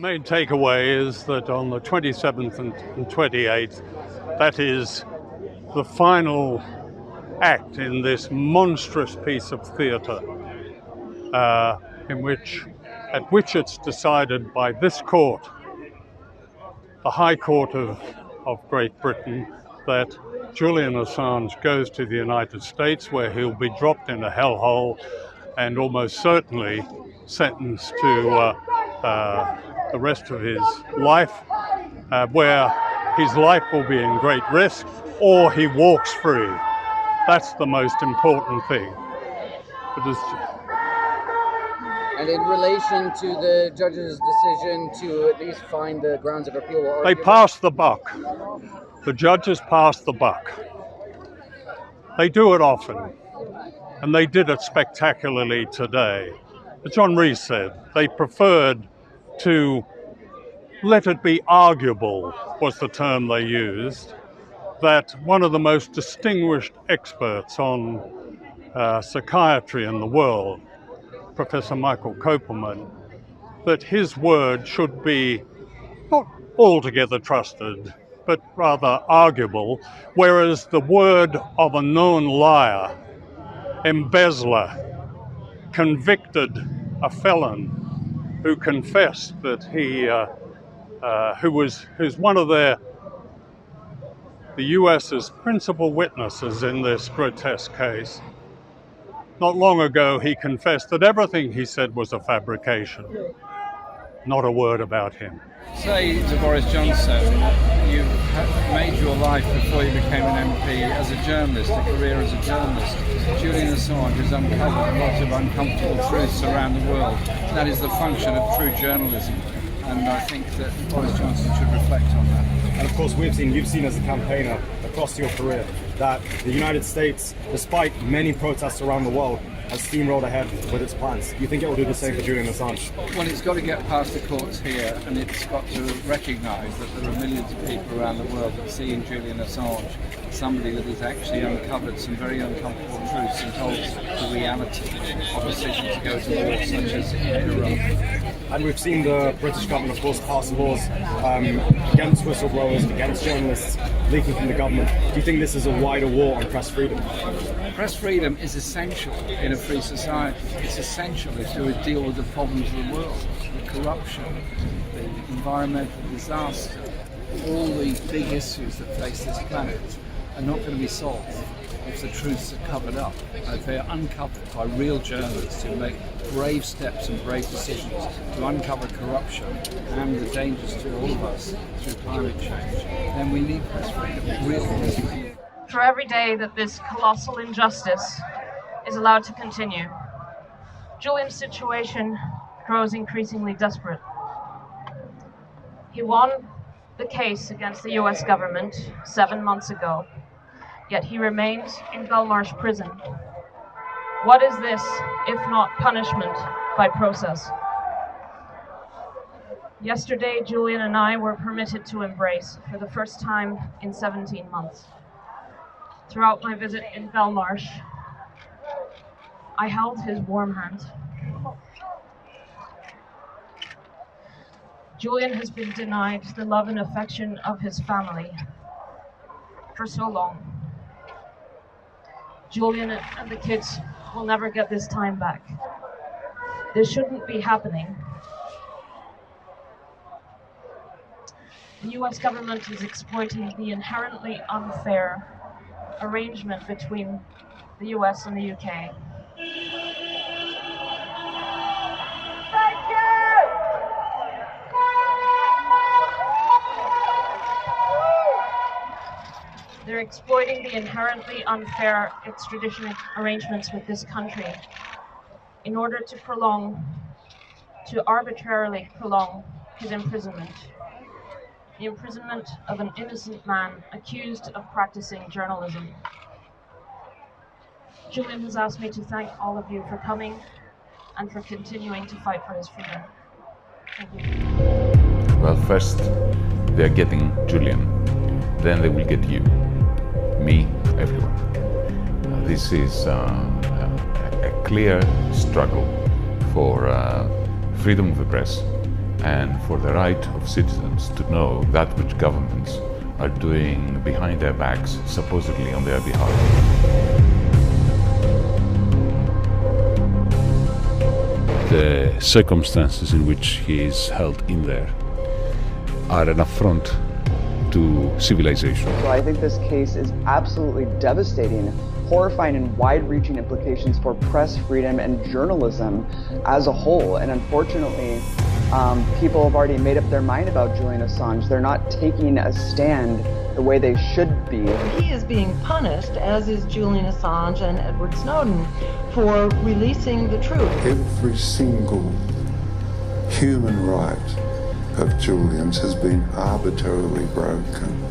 main takeaway is that on the 27th and 28th, that is the final act in this monstrous piece of theatre, at which it's decided by this court, the High Court of Great Britain, that Julian Assange goes to the United States, where he'll be dropped in a hellhole and almost certainly sentenced to the rest of his life, where his life will be in great risk, or he walks free. That's the most important thing. And in relation to the judge's decision to at least find the grounds of appeal, they passed the buck. The judges passed the buck. They do it often, and they did it spectacularly today. As John Rees said, they preferred to let it be arguable, was the term they used, that one of the most distinguished experts on psychiatry in the world, Professor Michael Kopelman, that his word should be not altogether trusted, but rather arguable, whereas the word of a known liar, embezzler, convicted a felon who confessed that who's one of the US's principal witnesses in this grotesque case. Not long ago, he confessed that everything he said was a fabrication. Not a word about him. Say to Boris Johnson, you made your life before you became an MP as a journalist, a career as a journalist. Julian Assange has uncovered a lot of uncomfortable truths around the world. That is the function of true journalism, and I think that Boris Johnson should reflect on that. And of course, you've seen as a campaigner across your career that the United States, despite many protests around the world, has steamrolled ahead with its plans. Do you think it will do the same for Julian Assange? Well, it's got to get past the courts here, and it's got to recognise that there are millions of people around the world that see in Julian Assange somebody that has actually uncovered some very uncomfortable truths and told the reality of a decision to go to war, such as in Iraq. And we've seen the British government, of course, pass laws against whistleblowers, against journalists leaking from the government. Do you think this is a wider war on press freedom? Press freedom is essential in a free society. It's essential if you deal with the problems of the world, the corruption, the environmental disaster, all the big issues that face this planet are not going to be solved if the truths are covered up, if they are uncovered by real journalists who make brave steps and brave decisions to uncover corruption and the dangers to all of us through climate change. Then we need press freedom, real press freedom. For every day that this colossal injustice is allowed to continue, Julian's situation grows increasingly desperate. He won the case against the US government 7 months ago, yet he remains in Belmarsh prison. What is this, if not punishment by process? Yesterday, Julian and I were permitted to embrace for the first time in 17 months. Throughout my visit in Belmarsh, I held his warm hand. Julian has been denied the love and affection of his family for so long. Julian and the kids will never get this time back. This shouldn't be happening. The US government is exploiting the inherently unfair arrangement between the US and the UK. They're exploiting the inherently unfair extradition arrangements with this country in order to arbitrarily prolong his imprisonment. The imprisonment of an innocent man accused of practicing journalism. Julian has asked me to thank all of you for coming and for continuing to fight for his freedom. Thank you. Well, first they are getting Julian, then they will get you, me, everyone. This is a clear struggle for freedom of the press, and for the right of citizens to know that which governments are doing behind their backs, supposedly on their behalf. The circumstances in which he is held in there are an affront to civilization. So I think this case is absolutely devastating, horrifying, and wide-reaching implications for press freedom and journalism as a whole. And unfortunately, people have already made up their mind about Julian Assange. They're not taking a stand the way they should be. He is being punished, as is Julian Assange and Edward Snowden, for releasing the truth. Every single human right of Julian's has been arbitrarily broken.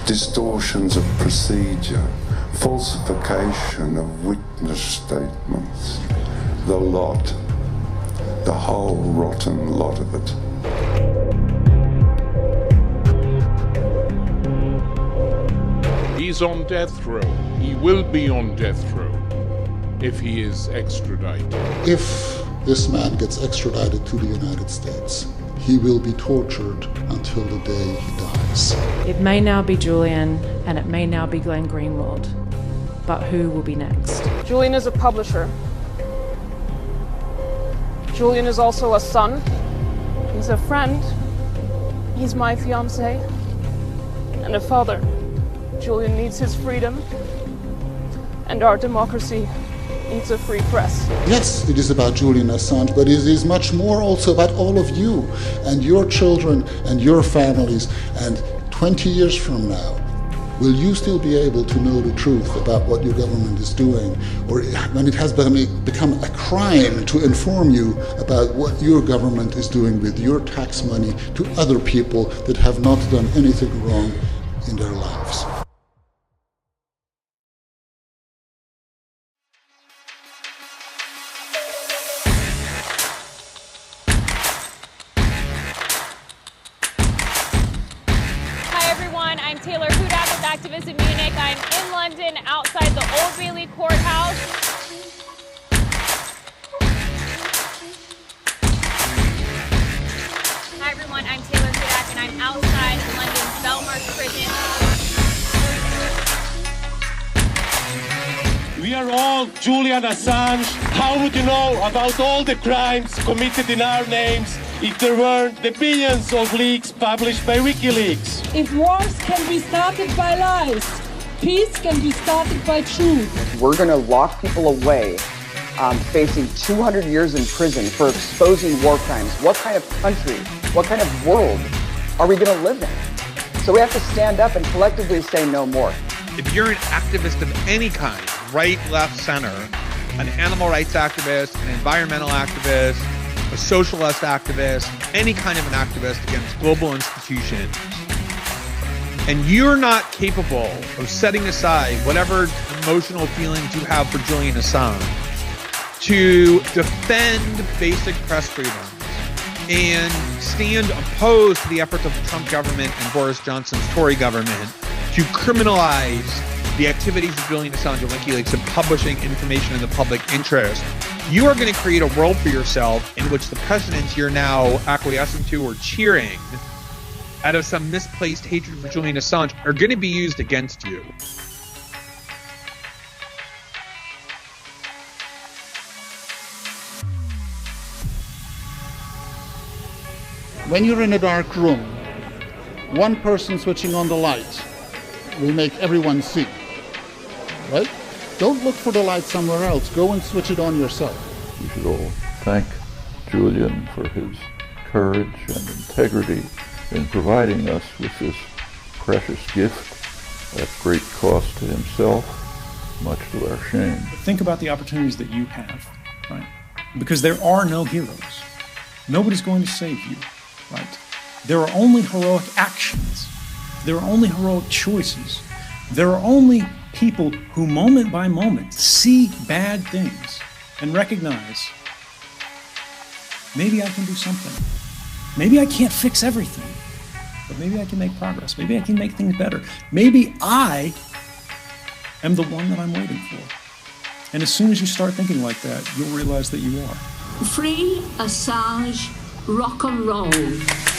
Distortions of procedure, falsification of witness statements, the lot, the whole rotten lot of it. He's on death row. He will be on death row if he is extradited. If this man gets extradited to the United States, he will be tortured until the day he dies. It may now be Julian, and it may now be Glenn Greenwald, but who will be next? Julian is a publisher. Julian is also a son. He's a friend. He's my fiancé. And a father. Julian needs his freedom. And our democracy needs a free press. Yes, it is about Julian Assange, but it is much more also about all of you and your children and your families. And 20 years from now, will you still be able to know the truth about what your government is doing? Or when it has become a crime to inform you about what your government is doing with your tax money to other people that have not done anything wrong in their lives? Activist in Munich. I'm in London outside the Old Bailey courthouse. Hi everyone, I'm Taylor Hudak and I'm outside London's Belmarsh prison. We are all Julian Assange. How would you know about all the crimes committed in our names if there weren't the billions of leaks published by WikiLeaks? If wars can be started by lies, peace can be started by truth. We're going to lock people away, facing 200 years in prison for exposing war crimes. What kind of country, what kind of world are we going to live in? So we have to stand up and collectively say no more. If you're an activist of any kind, right, left, center, an animal rights activist, an environmental activist, a socialist activist, any kind of an activist against global institutions, and you're not capable of setting aside whatever emotional feelings you have for Julian Assange to defend basic press freedom and stand opposed to the efforts of the Trump government and Boris Johnson's Tory government to criminalize the activities of Julian Assange and WikiLeaks and publishing information in the public interest, you are going to create a world for yourself in which the precedents you're now acquiescing to or cheering out of some misplaced hatred for Julian Assange are going to be used against you. When you're in a dark room, one person switching on the light will make everyone see, right? Don't look for the light somewhere else. Go and switch it on yourself. We should all thank Julian for his courage and integrity in providing us with this precious gift at great cost to himself, much to our shame. Think about the opportunities that you have, right? Because there are no heroes. Nobody's going to save you, right? There are only heroic actions. There are only heroic choices. There are only people who moment by moment see bad things and recognize, maybe I can do something. Maybe I can't fix everything, but maybe I can make progress. Maybe I can make things better. Maybe I am the one that I'm waiting for. And as soon as you start thinking like that, you'll realize that you are. Free Assange rock and roll.